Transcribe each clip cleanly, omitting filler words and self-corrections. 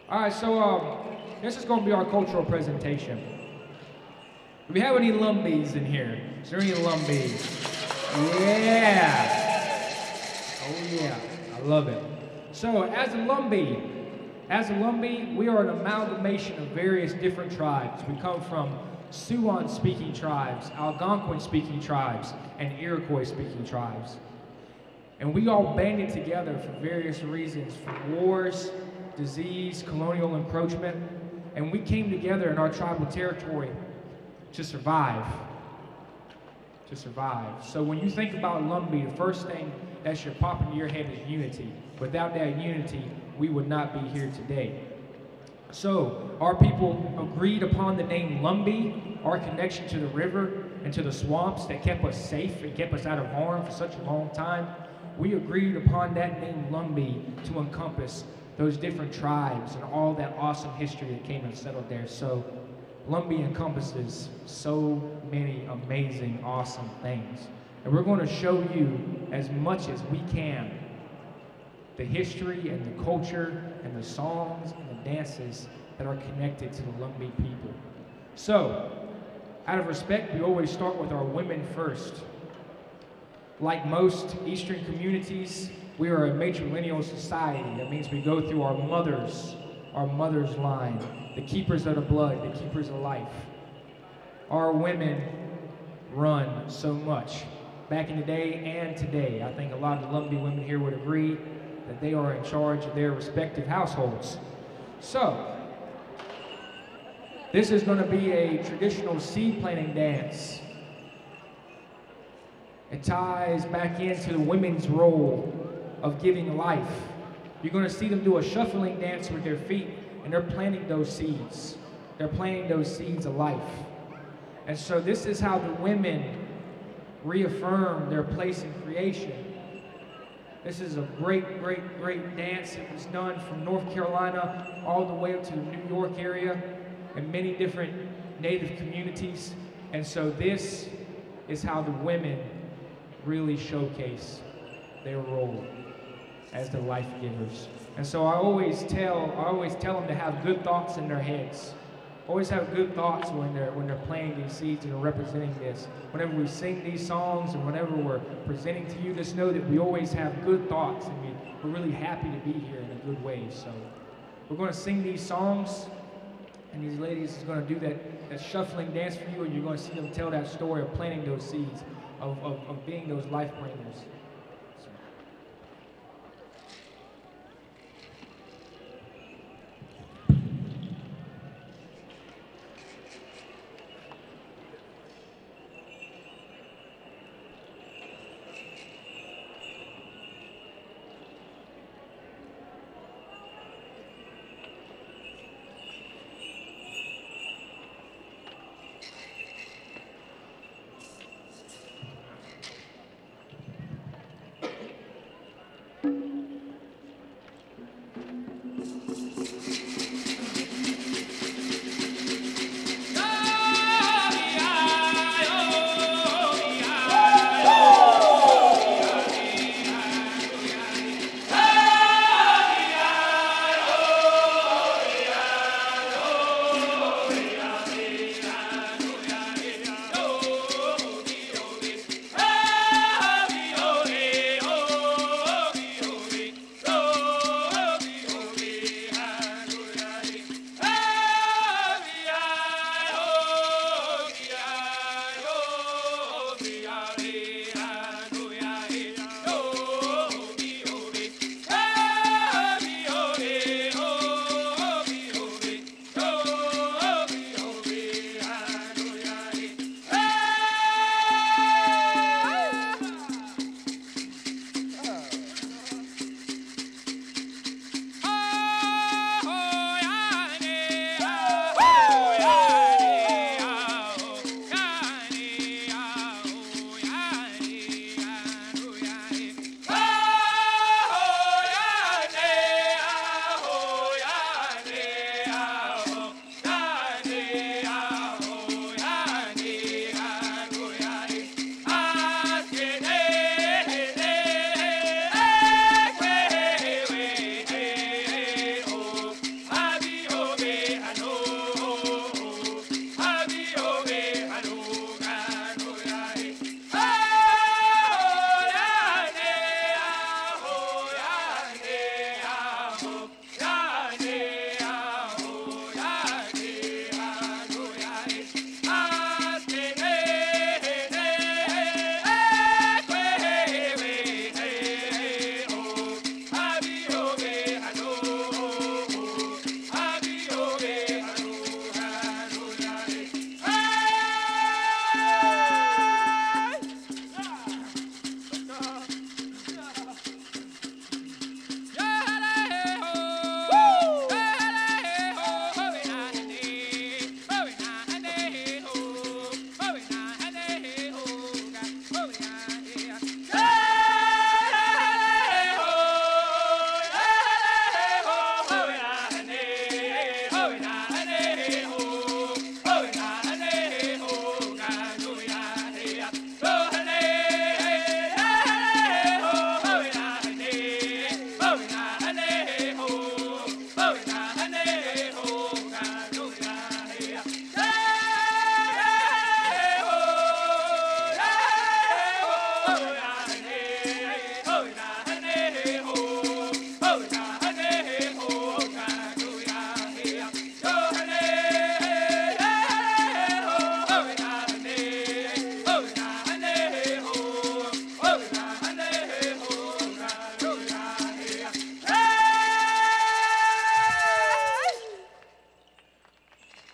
All right, so this is going to be our cultural presentation. Do we have any Lumbees in here? Is there any Lumbees? Yeah. Oh yeah, I love it. So as a Lumbee, we are an amalgamation of various different tribes. We come from Siouan-speaking tribes, Algonquin-speaking tribes, and Iroquois-speaking tribes. And we all banded together for various reasons, from wars, disease, colonial encroachment, and we came together in our tribal territory to survive. To survive. So when you think about Lumbee, the first thing that should pop into your head is unity. Without that unity, we would not be here today. So our people agreed upon the name Lumbee, our connection to the river and to the swamps that kept us safe and kept us out of harm for such a long time. We agreed upon that name Lumbee to encompass those different tribes and all that awesome history that came and settled there. So Lumbee encompasses so many amazing, awesome things. And we're going to show you as much as we can the history and the culture and the songs and the dances that are connected to the Lumbee people. So, out of respect, we always start with our women first. Like most Eastern communities, we are a matrilineal society. That means we go through our mother's line, the keepers of the blood, the keepers of life. Our women run so much. Back in the day and today, I think a lot of the Lumbee women here would agree that they are in charge of their respective households. So, this is going to be a traditional seed planting dance. It ties back into the women's role of giving life. You're going to see them do a shuffling dance with their feet, and they're planting those seeds. They're planting those seeds of life. And so this is how the women reaffirm their place in creation. This is a great, great, great dance. It was done from North Carolina all the way up to the New York area and many different native communities. And so this is how the women really showcase their role as the life givers. And so I always tell them to have good thoughts in their heads. Always have good thoughts when they're planting these seeds and are representing this. Whenever we sing these songs and whenever we're presenting to you, just know that we always have good thoughts and we're really happy to be here in a good way. So we're going to sing these songs, and these ladies is going to do that shuffling dance for you, and you're going to see them tell that story of planting those seeds, of being those life bringers.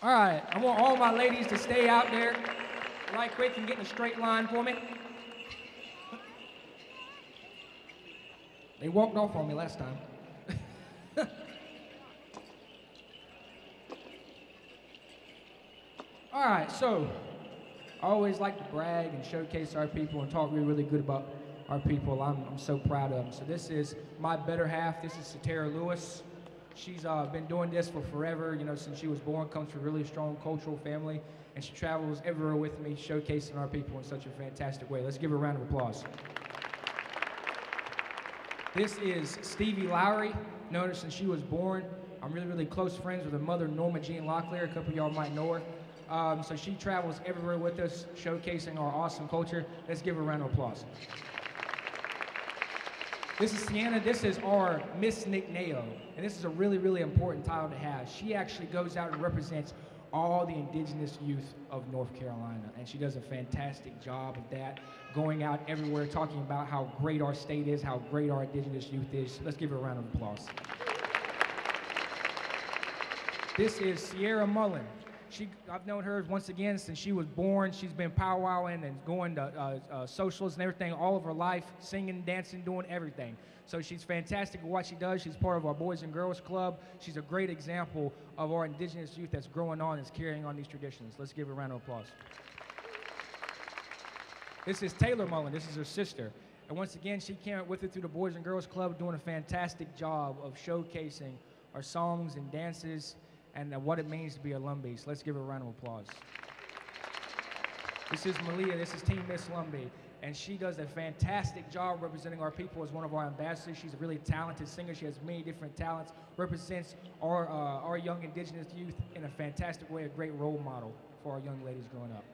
All right, I want all my ladies to stay out there right quick and get in a straight line for me. They walked off on me last time. All right, so I always like to brag and showcase our people and talk really good about our people. I'm so proud of them. So this is my better half. This is Ciara Lewis. She's been doing this for forever, you know, since she was born, comes from a really strong cultural family, and she travels everywhere with me, showcasing our people in such a fantastic way. Let's give her a round of applause. This is Stevie Lowery, known her since she was born. I'm really close friends with her mother, Norma Jean Locklear. A couple of y'all might know her. So she travels everywhere with us, showcasing our awesome culture. Let's give her a round of applause. This is Sienna. This is our Miss Nicaya, and this is a really important title to have. She actually goes out and represents all the indigenous youth of North Carolina, and she does a fantastic job of that, going out everywhere talking about how great our state is, how great our indigenous youth is. Let's give her a round of applause. This is Ciara Mullen. I've known her once again since she was born. She's been powwowing and going to socials and everything all of her life, singing, dancing, doing everything. So she's fantastic at what she does. She's part of our Boys and Girls Club. She's a great example of our indigenous youth that's growing on and is carrying on these traditions. Let's give her a round of applause. This is Taylor Mullen. This is her sister. And once again, she came up with it through the Boys and Girls Club, doing a fantastic job of showcasing our songs and dances and what it means to be a Lumbee. So let's give her a round of applause. This is Malia. This is Team Miss Lumbee. And she does a fantastic job representing our people as one of our ambassadors. She's a really talented singer. She has many different talents, represents our young indigenous youth in a fantastic way, a great role model for our young ladies growing up.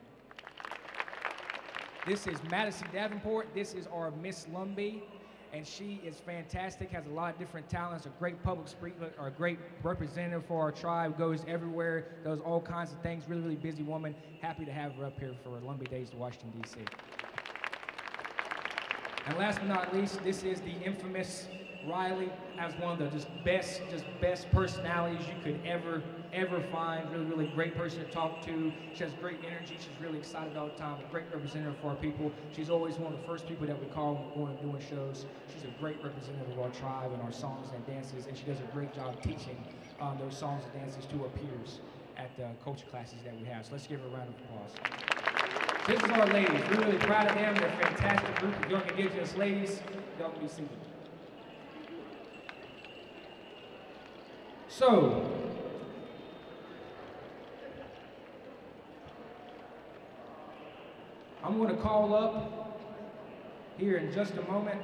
This is Madison Davenport. This is our Miss Lumbee. And she is fantastic, has a lot of different talents, a great public speaker, or a great representative for our tribe, goes everywhere, does all kinds of things, really busy woman. Happy to have her up here for Lumbee Days to Washington, D.C. And last but not least, this is the infamous Riley, has one of the best personalities you could ever find. Really great person to talk to. She has great energy. She's really excited all the time. A great representative for our people. She's always one of the first people that we call when we're going and doing shows. She's a great representative of our tribe and our songs and dances, and she does a great job teaching those songs and dances to her peers at the culture classes that we have. So let's give her a round of applause. This is our ladies. We're really proud of them. They're a fantastic group of young indigenous ladies. Y'all can be seated. So, I'm going to call up here in just a moment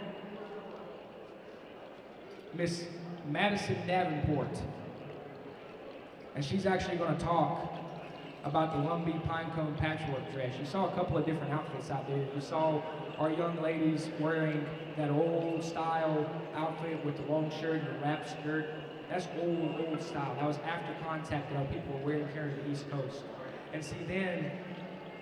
Miss Madison Davenport, and she's actually going to talk about the Lumbee pinecone patchwork dress. You saw a couple of different outfits out there. You saw our young ladies wearing that old style outfit with the long shirt and the wrap skirt. That's old style. That was after contact that our people were wearing here on the East Coast. And see, then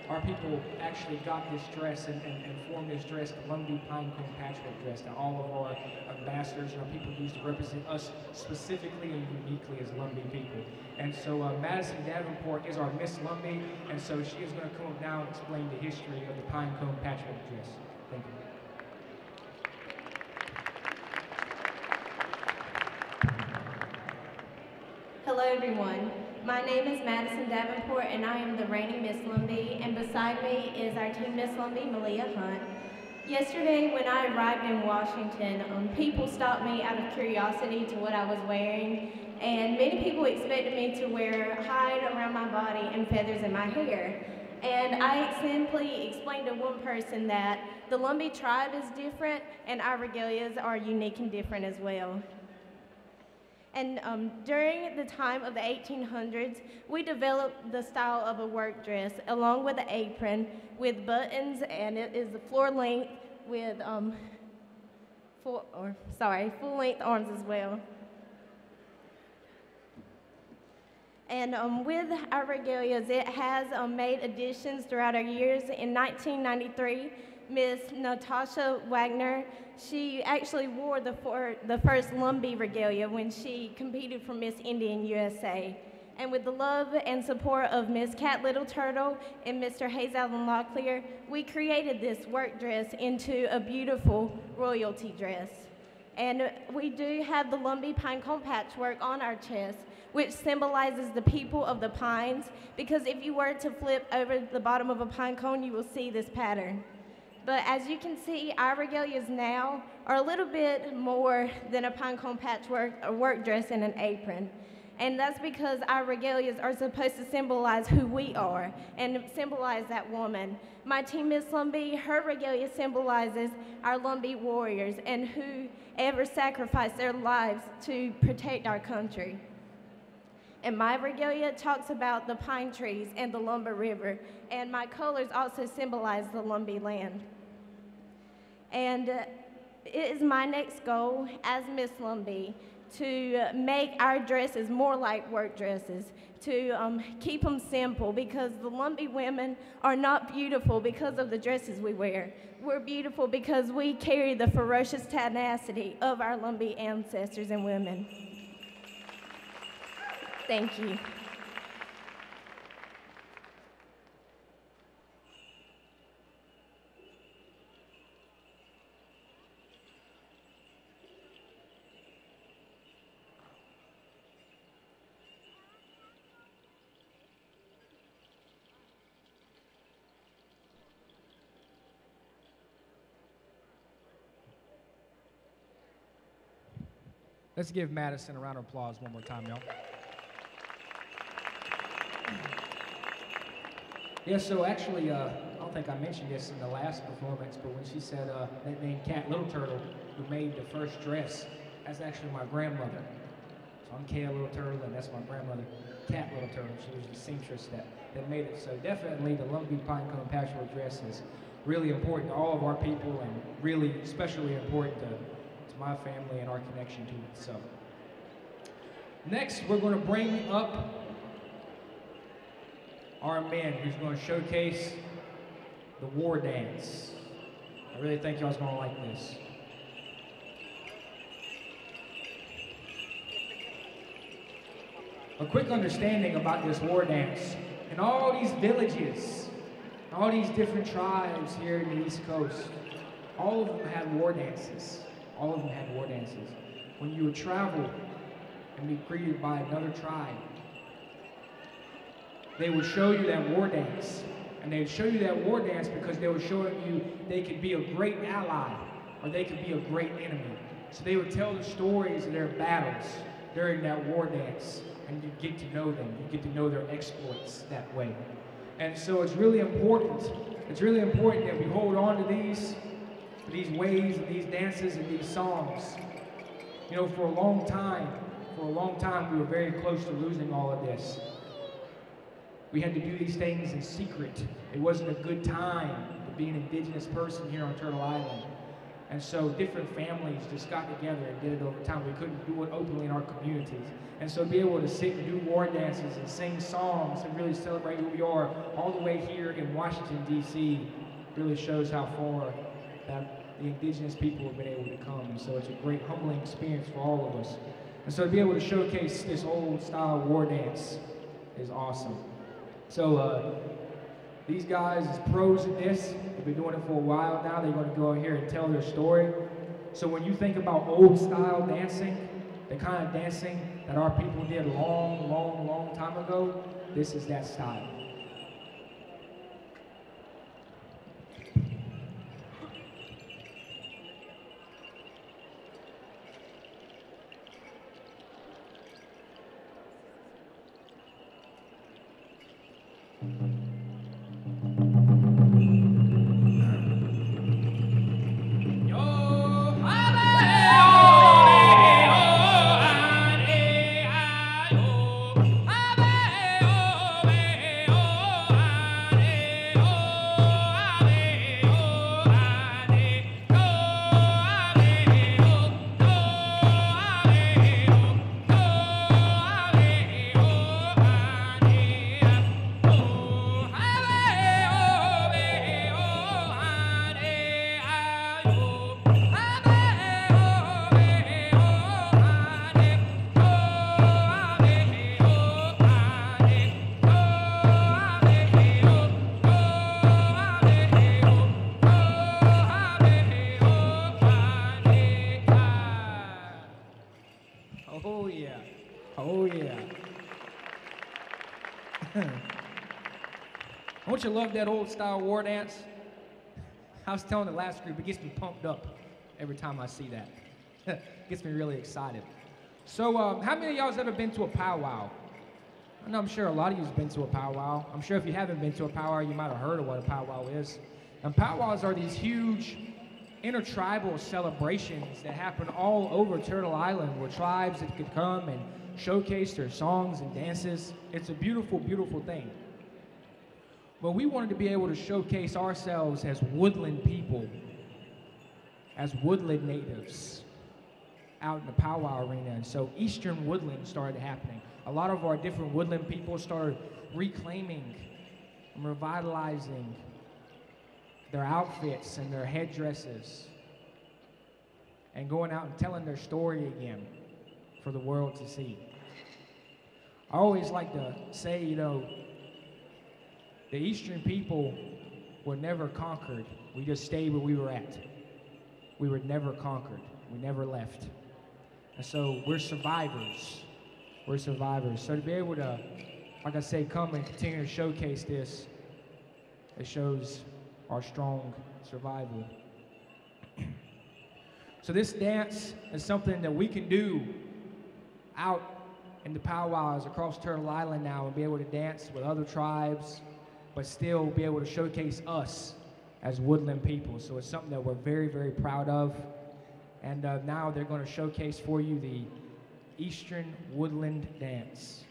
our people actually got this dress and formed this dress, the Lumbee pinecone patchwork dress, that all of our ambassadors and our people used to represent us specifically and uniquely as Lumbee people. And so Madison Davenport is our Miss Lumbee, and so she is going to come now and explain the history of the pinecone patchwork dress. Thank you. Hello everyone, my name is Madison Davenport and I am the reigning Miss Lumbee, and beside me is our Team Miss Lumbee, Malia Hunt. Yesterday when I arrived in Washington, people stopped me out of curiosity to what I was wearing, and many people expected me to wear hide around my body and feathers in my hair. And I simply explained to one person that the Lumbee tribe is different and our regalias are unique and different as well. And during the time of the 1800s, we developed the style of a work dress along with an apron with buttons, and it is the floor length with full length arms as well. And with our regalias, it has made additions throughout our years. In 1993, Miss Natasha Wagner, she actually wore the first Lumbee regalia when she competed for Miss Indian USA. And with the love and support of Miss Cat Littleturtle and Mr. Hayes Allen Locklear, we created this work dress into a beautiful royalty dress. And we do have the Lumbee pinecone patchwork on our chest, which symbolizes the people of the pines, because if you were to flip over the bottom of a pinecone, you will see this pattern. But as you can see, our regalias now are a little bit more than a pinecone patchwork, a work dress, and an apron. And that's because our regalias are supposed to symbolize who we are and symbolize that woman. My team, Miss Lumbee, her regalia symbolizes our Lumbee warriors and whoever sacrificed their lives to protect our country. And my regalia talks about the pine trees and the Lumber River, and my colors also symbolize the Lumbee land. And it is my next goal as Miss Lumbee to make our dresses more like work dresses, to keep them simple, because the Lumbee women are not beautiful because of the dresses we wear. We're beautiful because we carry the ferocious tenacity of our Lumbee ancestors and women. Thank you. Let's give Madison a round of applause one more time, y'all. Yeah, so actually, I don't think I mentioned this in the last performance, but when she said that name Cat Littleturtle, who made the first dress, that's actually my grandmother. So I'm Nicaya Littleturtle, and that's my grandmother, Cat Littleturtle. She was the seamstress that made it. So definitely the Lumbee pinecone patchwork dress is really important to all of our people, and really especially important to my family and our connection to it. So next, we're going to bring up our men who's going to showcase the war dance. I really think y'all's going to like this. A quick understanding about this war dance. In all these villages, all these different tribes here in the East Coast, all of them have war dances. All of them had war dances. When you would travel and be greeted by another tribe, they would show you that war dance. And they would show you that war dance because they were showing you they could be a great ally or they could be a great enemy. So they would tell the stories of their battles during that war dance, and you get to know them. You get to know their exploits that way. And so it's really important. It's really important that we hold on to these ways and these dances and these songs. You know, for a long time, we were very close to losing all of this. We had to do these things in secret. It wasn't a good time to be an indigenous person here on Turtle Island. And so different families just got together and did it over time. We couldn't do it openly in our communities. And so to be able to sit and do war dances and sing songs and really celebrate who we are all the way here in Washington, D.C. really shows how far that the indigenous people have been able to come. And so it's a great humbling experience for all of us. And so to be able to showcase this old style war dance is awesome. So these guys is pros in this. They've been doing it for a while now. They're going to go out here and tell their story. So when you think about old style dancing, the kind of dancing that our people did long time ago, this is that style. Oh yeah. Don't you love that old style war dance? I was telling the last group, it gets me pumped up every time I see that. Gets me really excited. So, how many of y'all have ever been to a powwow? I know I'm sure a lot of you have been to a powwow. I'm sure if you haven't been to a powwow, you might have heard of what a powwow is. And powwows are these huge intertribal celebrations that happen all over Turtle Island where tribes that could come and showcase their songs and dances. It's a beautiful, beautiful thing. But we wanted to be able to showcase ourselves as Woodland people, as Woodland natives out in the powwow arena. And so Eastern Woodland started happening. A lot of our different Woodland people started reclaiming and revitalizing their outfits and their headdresses and going out and telling their story again for the world to see. I always like to say, you know, the Eastern people were never conquered. We just stayed where we were at. We were never conquered. We never left. And so we're survivors. We're survivors. So to be able to, like I say, come and continue to showcase this, it shows our strong survival. So this dance is something that we can do out in the powwows across Turtle Island now and be able to dance with other tribes, but still be able to showcase us as Woodland people. So it's something that we're very, very proud of. And now they're going to showcase for you the Eastern Woodland Dance.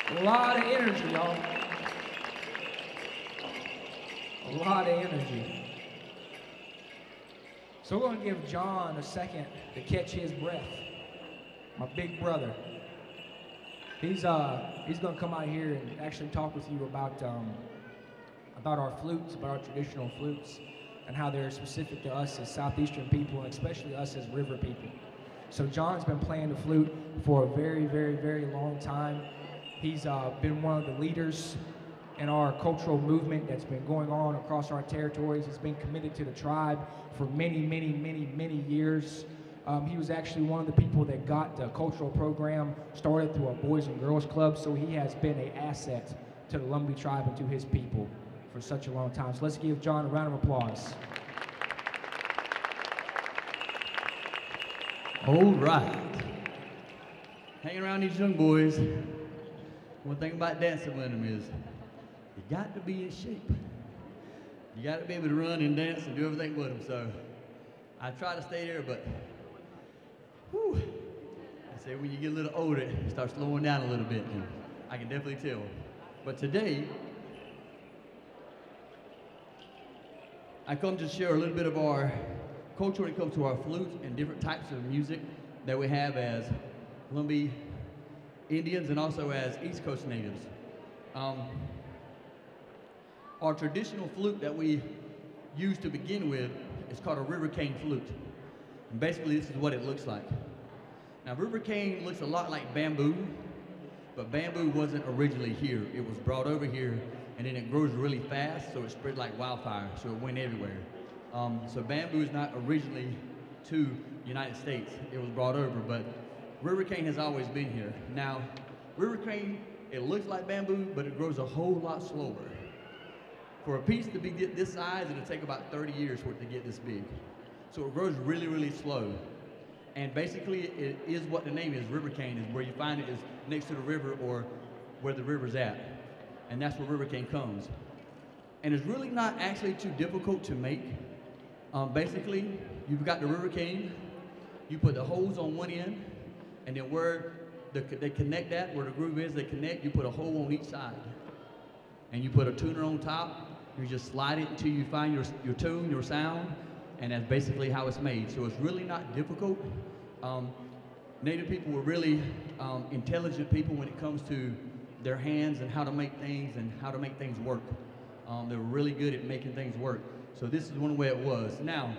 A lot of energy, y'all. A lot of energy. So we're going to give John a second to catch his breath. My big brother. He's going to come out here and actually talk with you about our flutes, about our traditional flutes, and how they're specific to us as Southeastern people, and especially us as river people. So John's been playing the flute for a very, very, very long time. He's been one of the leaders in our cultural movement that's been going on across our territories. He's been committed to the tribe for many, many, many, many years. He was actually one of the people that got the cultural program started through our Boys and Girls Club, so he has been an asset to the Lumbee tribe and to his people for such a long time. So let's give John a round of applause. All right. Hanging around these young boys, one thing about dancing with them is you got to be in shape. You got to be able to run and dance and do everything with them. So I try to stay there, but whew, I say when you get a little older, you start slowing down a little bit. And I can definitely tell. But today, I come to share a little bit of our culture when it comes to our flute and different types of music that we have as Lumbee Indians and also as East Coast natives. Our traditional flute that we use to begin with is called a river cane flute. And basically this is what it looks like. Now river cane looks a lot like bamboo, but bamboo wasn't originally here. It was brought over here and then it grows really fast, so it spread like wildfire, so it went everywhere. So bamboo is not originally to the United States. It was brought over, but river cane has always been here. Now, river cane, it looks like bamboo, but it grows a whole lot slower. For a piece to be this size, it'll take about 30 years for it to get this big. So it grows really, really slow. And basically, it is what the name is, river cane, is where you find it is next to the river or where the river's at. And that's where river cane comes. And it's really not actually too difficult to make. Basically, you've got the river cane, you put the holes on one end, and then where they connect that, where the groove is, they connect, you put a hole on each side. And you put a tuner on top, you just slide it until you find your tune, your sound, and that's basically how it's made. So it's really not difficult. Native people were really intelligent people when it comes to their hands and how to make things and how to make things work. They were really good at making things work. So this is one way it was. Now,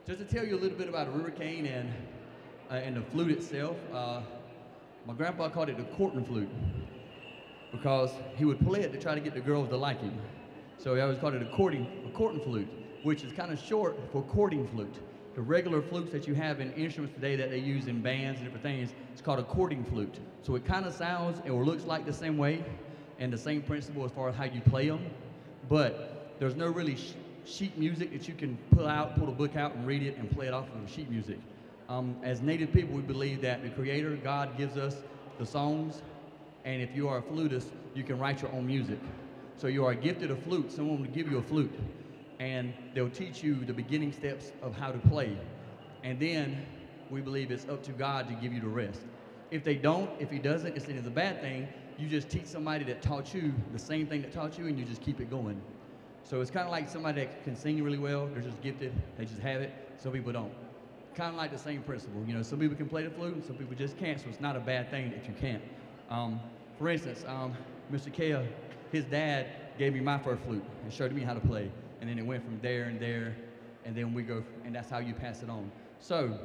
just to tell you a little bit about a river cane and the flute itself, my grandpa called it the courting flute because he would play it to try to get the girls to like him. So he always called it a courting flute, which is kind of short for courting flute. The regular flutes that you have in instruments today that they use in bands and different things, it's called a courting flute. So it kind of sounds or looks like the same way and the same principle as far as how you play them, but there's no really sheet music that you can pull the book out and read it and play it off of sheet music. As Native people, we believe that the Creator, God, gives us the songs, and if you are a flutist, you can write your own music. So you are gifted a flute, someone will give you a flute, and they'll teach you the beginning steps of how to play. And then we believe it's up to God to give you the rest. If they don't, if he doesn't, it's a bad thing. You just teach somebody that taught you the same thing that taught you, and you just keep it going. So it's kind of like somebody that can sing really well, they're just gifted, they just have it. Some people don't. Kind of like the same principle. You know, some people can play the flute and some people just can't, so it's not a bad thing if you can't. For instance, Mr. Kale, his dad gave me my first flute and showed me how to play. And then it went from there and there, and then we go, and that's how you pass it on. So,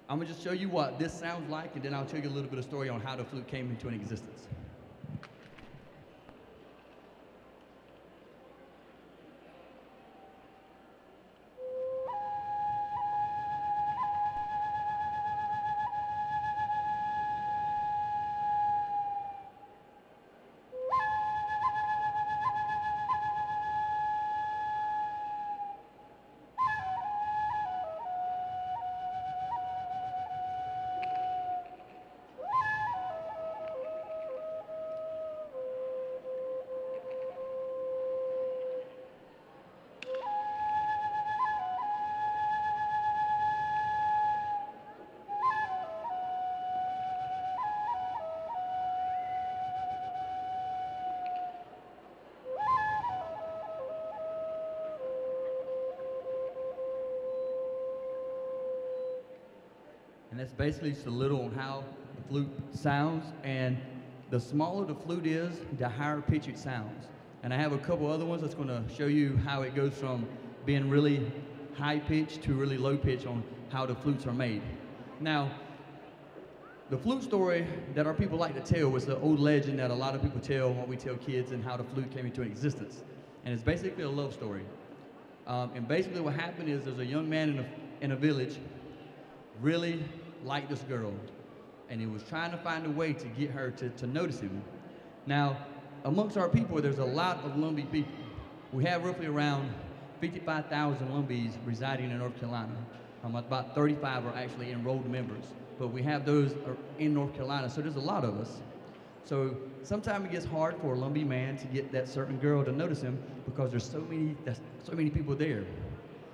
I'm gonna just show you what this sounds like, and then I'll tell you a little bit of story on how the flute came into an existence. And that's basically just a little on how the flute sounds. And the smaller the flute is, the higher pitch it sounds. And I have a couple other ones that's going to show you how it goes from being really high pitch to really low pitch on how the flutes are made. Now, the flute story that our people like to tell is the old legend that a lot of people tell when we tell kids and how the flute came into existence. And it's basically a love story. And basically what happened is there's a young man in a village really liked this girl, and he was trying to find a way to get her to notice him. Now, amongst our people, there's a lot of Lumbee people. We have roughly around 55,000 Lumbees residing in North Carolina. About 35 are actually enrolled members, but we have those in North Carolina, so there's a lot of us. So sometimes it gets hard for a Lumbee man to get that certain girl to notice him because there's so many people there.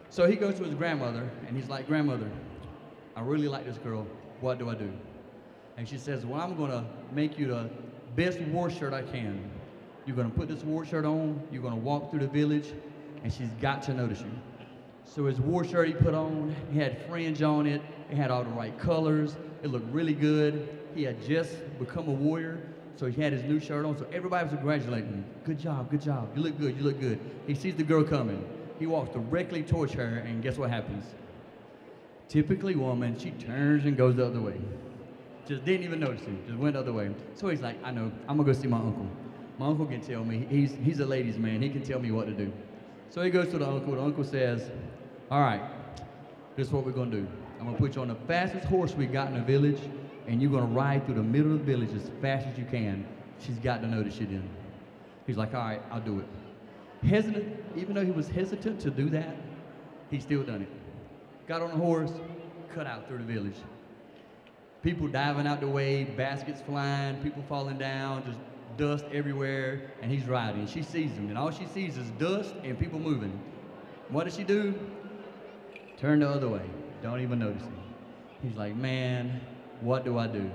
So he goes to his grandmother and he's like, "Grandmother, I really like this girl. What do I do?" And she says, "Well, I'm gonna make you the best war shirt I can. You're gonna put this war shirt on, you're gonna walk through the village, and she's got to notice you." So his war shirt he put on, he had fringe on it, it had all the right colors, it looked really good. He had just become a warrior, so he had his new shirt on, so everybody was congratulating him. "Good job, you look good, you look good." He sees the girl coming. He walks directly towards her, and guess what happens? Typically woman, she turns and goes the other way. Just didn't even notice him, just went the other way. So he's like, "I know, I'm gonna go see my uncle. My uncle can tell me, he's a ladies' man, he can tell me what to do." So he goes to the uncle says, "All right, this is what we're gonna do. I'm gonna put you on the fastest horse we got in the village, and you're gonna ride through the middle of the village as fast as you can. She's got to notice you then." He's like, "All right, I'll do it." Hesitant, even though he was hesitant to do that, he still done it. Got on the horse, cut out through the village. People diving out the way, baskets flying, people falling down, just dust everywhere, and he's riding. She sees him, and all she sees is dust and people moving. What does she do? Turn the other way. Don't even notice him. He's like, "Man, what do I do?"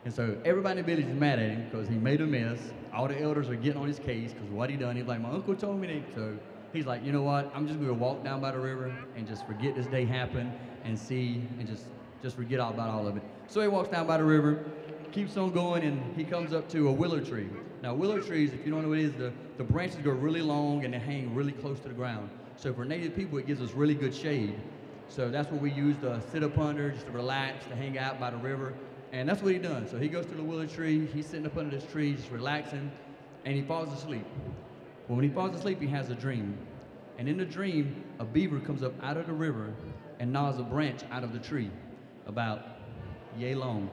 And so everybody in the village is mad at him because he made a mess. All the elders are getting on his case because what he done. He's like, "My uncle told me that." So he's like, "You know what? I'm just going to walk down by the river and just forget this day happened and see and just forget all about all of it." So he walks down by the river, keeps on going, and he comes up to a willow tree. Now, willow trees, if you don't know what it is, the branches go really long and they hang really close to the ground. So for native people, it gives us really good shade. So that's what we use to sit up under, just to relax, to hang out by the river. And that's what he done. So he goes to the willow tree, he's sitting up under this tree, just relaxing, and he falls asleep. Well, when he falls asleep, he has a dream. And in the dream, a beaver comes up out of the river and gnaws a branch out of the tree, about yay long.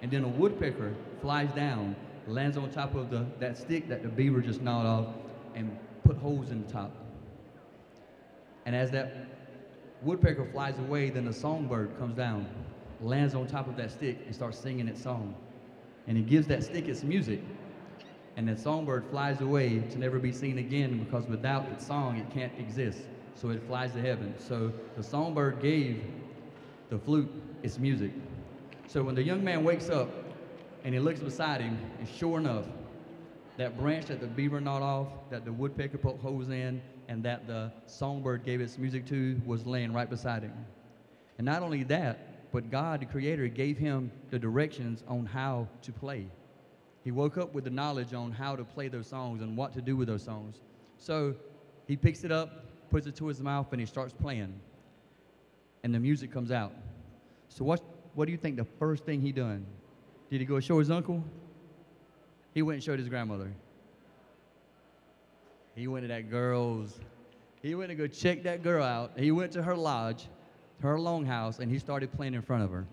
And then a woodpecker flies down, lands on top of that stick that the beaver just gnawed off, and put holes in the top. And as that woodpecker flies away, then a songbird comes down, lands on top of that stick, and starts singing its song. And it gives that stick its music. And that songbird flies away to never be seen again, because without its song, it can't exist. So it flies to heaven. So the songbird gave the flute its music. So when the young man wakes up and he looks beside him, and sure enough, that branch that the beaver gnawed off, that the woodpecker poked holes in, and that the songbird gave its music to, was laying right beside him. And not only that, but God, the Creator, gave him the directions on how to play. He woke up with the knowledge on how to play those songs and what to do with those songs. So he picks it up, puts it to his mouth, and he starts playing. And the music comes out. So what do you think the first thing he done? Did he go show his uncle? He went and showed his grandmother. He went to that girl's. He went to go check that girl out. He went to her lodge, her longhouse, and he started playing in front of her.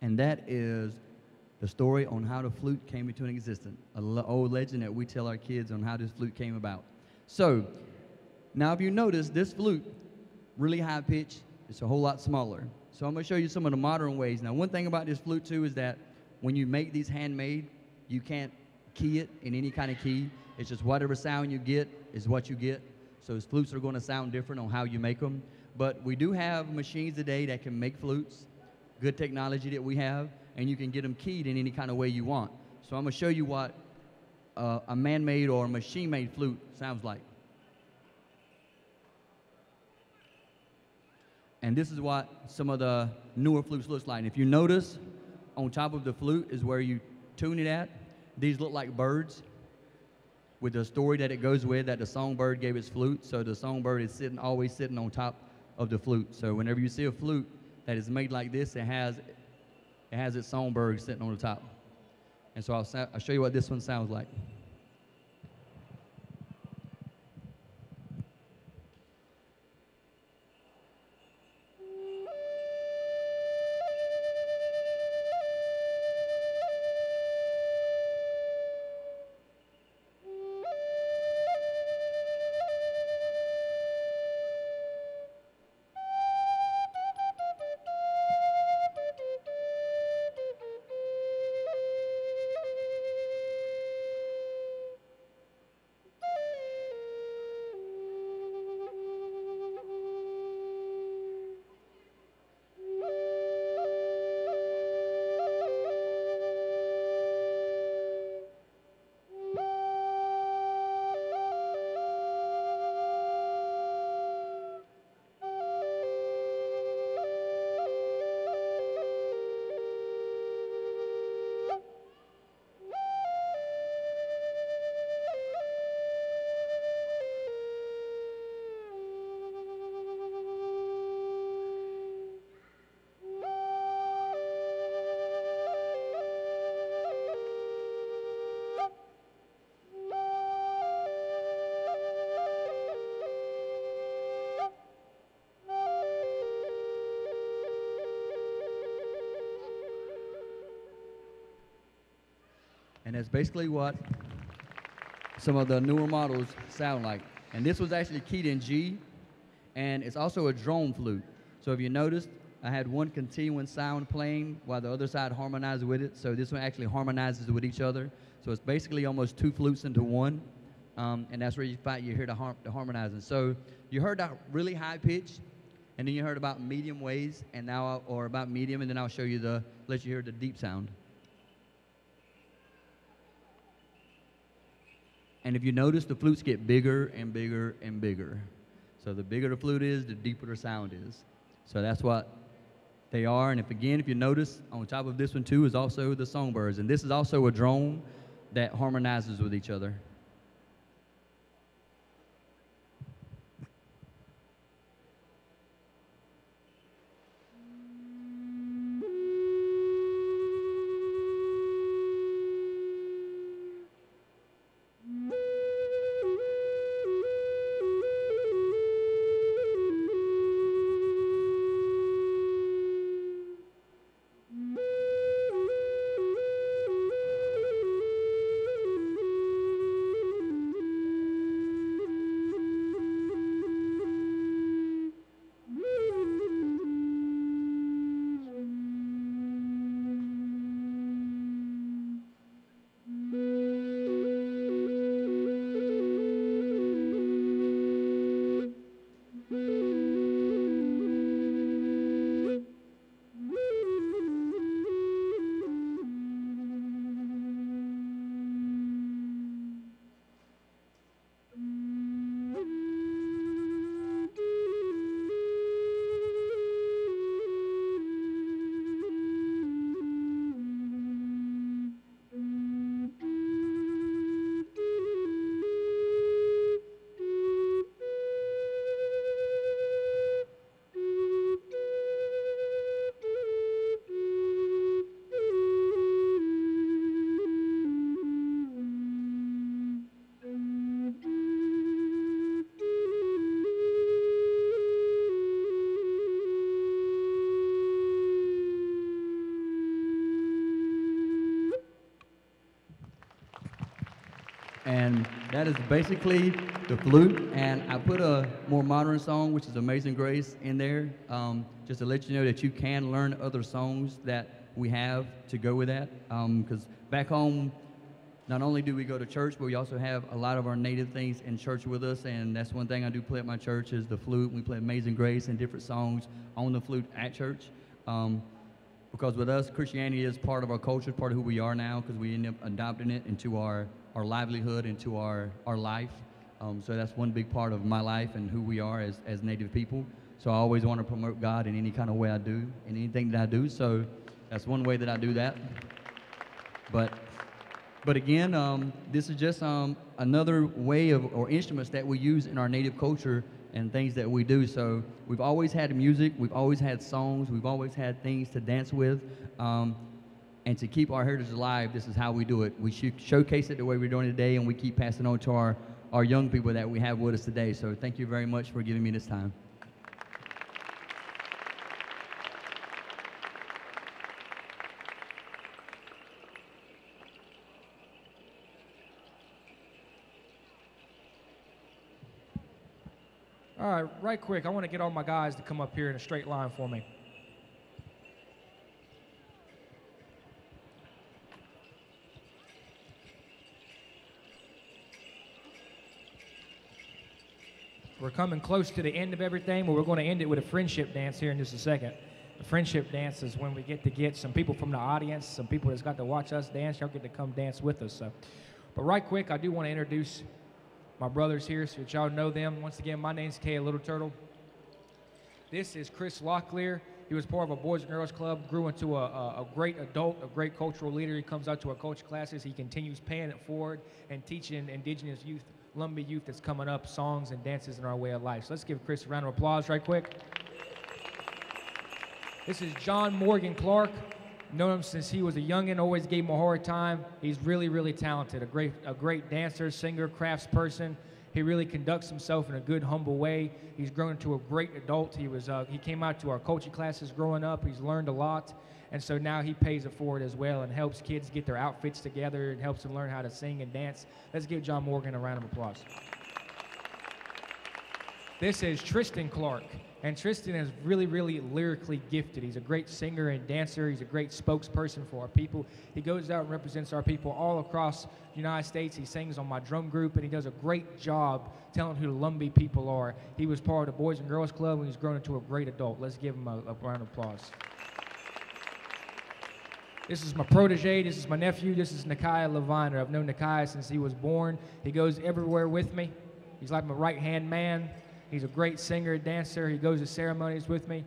And that is the story on how the flute came into existence, an old legend that we tell our kids on how this flute came about. So, now if you notice, this flute, really high pitch, it's a whole lot smaller. So I'm going to show you some of the modern ways. Now, one thing about this flute, too, is that when you make these handmade, you can't key it in any kind of key. It's just whatever sound you get is what you get. So these flutes are going to sound different on how you make them. But we do have machines today that can make flutes. Good technology that we have, and you can get them keyed in any kind of way you want. So I'm going to show you what a man-made or a machine-made flute sounds like. And this is what some of the newer flutes looks like. And if you notice, on top of the flute is where you tune it at. These look like birds with the story that it goes with, that the songbird gave its flute. So the songbird is always sitting on top of the flute. So whenever you see a flute that is made like this, it has its songbird sitting on the top. And so I'll show you what this one sounds like. And that's basically what some of the newer models sound like. And this was actually keyed in G, and it's also a drone flute. So if you noticed, I had one continuing sound playing while the other side harmonized with it. So this one actually harmonizes with each other. So it's basically almost two flutes into one. And that's where you hear the harmonizing. So you heard that really high pitch, and then you heard about medium waves, and now, or about medium, and then I'll show you let you hear the deep sound. And if you notice, the flutes get bigger and bigger and bigger. So the bigger the flute is, the deeper the sound is. So that's what they are. And if you notice, on top of this one too is also the songbirds. And this is also a drone that harmonizes with each other. And that is basically the flute. And I put a more modern song, which is Amazing Grace, in there, just to let you know that you can learn other songs that we have to go with that. Because back home, not only do we go to church, but we also have a lot of our native things in church with us. And that's one thing I do play at my church is the flute. We play Amazing Grace and different songs on the flute at church. Because with us, Christianity is part of our culture, part of who we are now, because we end up adopting it into our livelihood, into our life. So that's one big part of my life and who we are as Native people. So I always want to promote God in any kind of way I do, in anything that I do. So that's one way that I do that. But again, this is just another way of, or instruments that we use in our Native culture and things that we do. So we've always had music, we've always had songs, we've always had things to dance with. And to keep our heritage alive, this is how we do it. We showcase it the way we're doing it today, and we keep passing on to our young people that we have with us today. So thank you very much for giving me this time. All right, right quick, I want to get all my guys to come up here in a straight line for me. We're coming close to the end of everything, but we're going to end it with a friendship dance here in just a second. The friendship dance is when we get some people from the audience, some people that's got to watch us dance. Y'all get to come dance with us. So. But right quick, I do want to introduce my brothers here so that y'all know them. Once again, my name's Nicaya Littleturtle. This is Chris Locklear. He was part of a Boys and Girls Club, grew into a great adult, a great cultural leader. He comes out to our culture classes. He continues paying it forward and teaching indigenous youth, Lumbee youth that's coming up, songs and dances in our way of life. So let's give Chris a round of applause right quick. This is John Morgan Clark. Known him since he was a youngin', always gave him a hard time. He's really, really talented, a great dancer, singer, craftsperson. He really conducts himself in a good, humble way. He's grown into a great adult. He came out to our culture classes growing up. He's learned a lot, and so now he pays it forward as well and helps kids get their outfits together and helps them learn how to sing and dance. Let's give John Morgan a round of applause. This is Tristan Clark, and Tristan is really, really lyrically gifted. He's a great singer and dancer. He's a great spokesperson for our people. He goes out and represents our people all across the United States. He sings on my drum group, and he does a great job telling who the Lumbee people are. He was part of the Boys and Girls Club, and he's grown into a great adult. Let's give him a round of applause. This is my protege. This is my nephew. This is Nicaya Levana. I've known Nicaya since he was born. He goes everywhere with me. He's like my right-hand man. He's a great singer, dancer. He goes to ceremonies with me.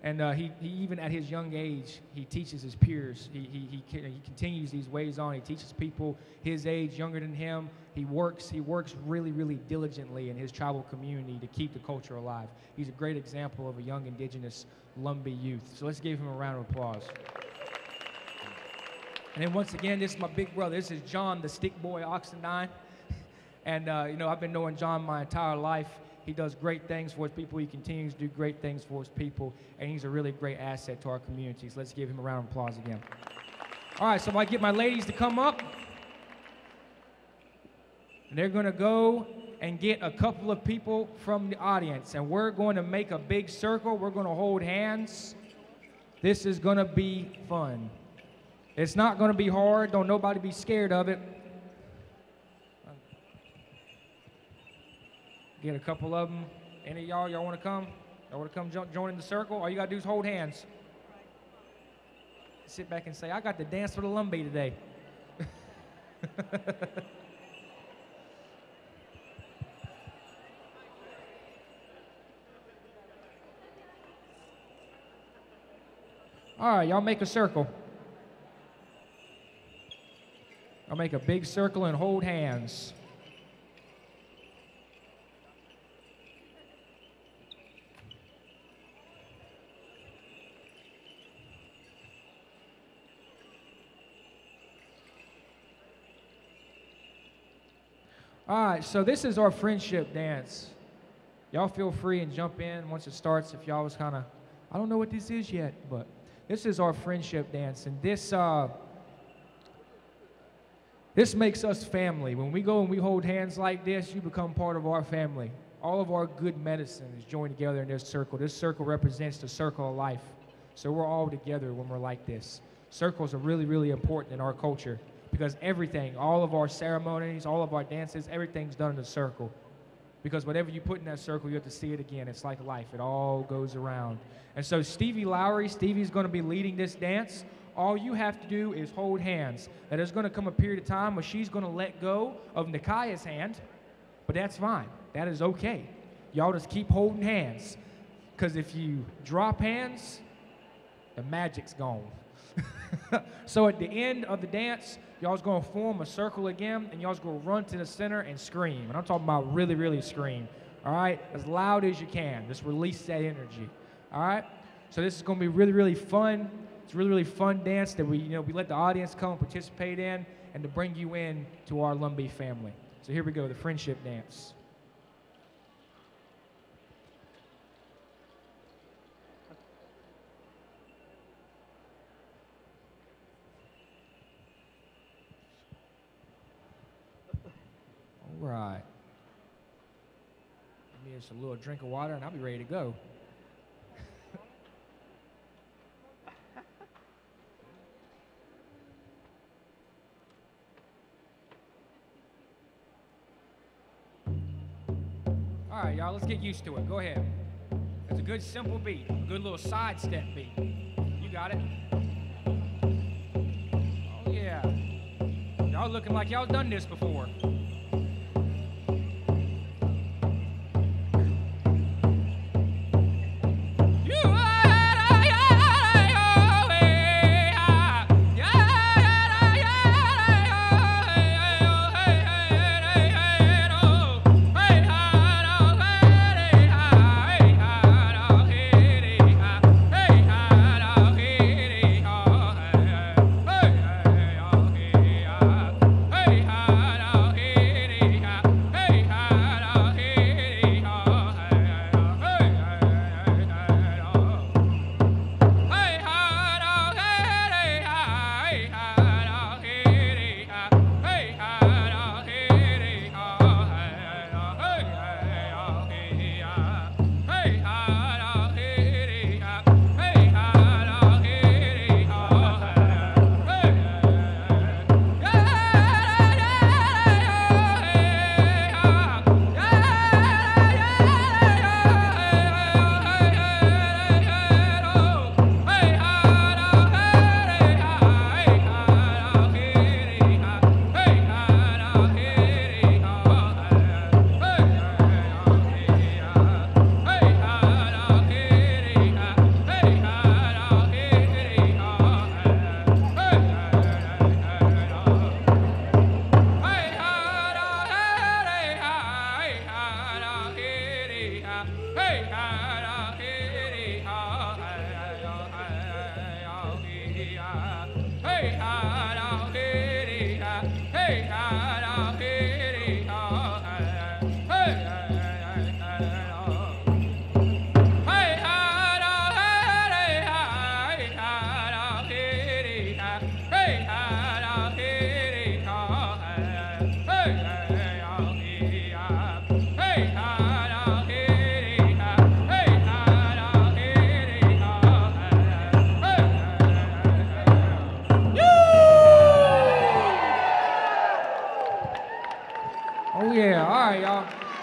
And he even at his young age, he teaches his peers. He continues these ways on. He teaches people his age, younger than him. He works really, really diligently in his tribal community to keep the culture alive. He's a great example of a young indigenous Lumbee youth. So let's give him a round of applause. And then once again, this is my big brother. This is John, the stick boy Oxendine. And I've been knowing John my entire life. He does great things for his people. He continues to do great things for his people, and he's a really great asset to our communities. Let's give him a round of applause again. All right, so if I get my ladies to come up, and they're going to go and get a couple of people from the audience, and we're going to make a big circle. We're going to hold hands. This is going to be fun. It's not going to be hard. Don't nobody be scared of it. Get a couple of them. Any of y'all want to come? Y'all want to come join in the circle? All you got to do is hold hands. Sit back and say, I got to dance for the Lumbee today. All right, y'all make a circle. I'll make a big circle and hold hands. All right, so this is our friendship dance. Y'all feel free and jump in once it starts if y'all was kind of, I don't know what this is yet, but this is our friendship dance. And this makes us family. When we go and we hold hands like this, you become part of our family. All of our good medicine is joined together in this circle. This circle represents the circle of life. So we're all together when we're like this. Circles are really, really important in our culture. Because everything, all of our ceremonies, all of our dances, everything's done in a circle. Because whatever you put in that circle, you have to see it again. It's like life. It all goes around. And so Stevie Lowery, Stevie's going to be leading this dance. All you have to do is hold hands. Now, there's going to come a period of time where she's going to let go of Nicaya's hand, but that's fine. That is okay. Y'all just keep holding hands. Because if you drop hands, the magic's gone. So at the end of the dance, y'all's going to form a circle again, and y'all's going to run to the center and scream. And I'm talking about really, really scream. all right? As loud as you can. Just release that energy, all right? So this is going to be really, really fun. It's a really, really fun dance that we let the audience come and participate in and to bring you in to our Lumbee family. So here we go, the friendship dance. All right. Give me just a little drink of water and I'll be ready to go. All right, y'all, let's get used to it. Go ahead. It's a good, simple beat, a good little side step beat. You got it? Oh, yeah. Y'all looking like y'all done this before.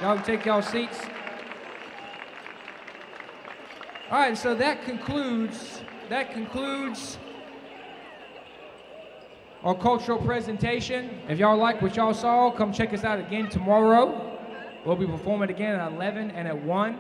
Y'all take y'all seats. All right, so that concludes our cultural presentation. If y'all like what y'all saw, come check us out again tomorrow. We'll be performing again at 11 and at 1.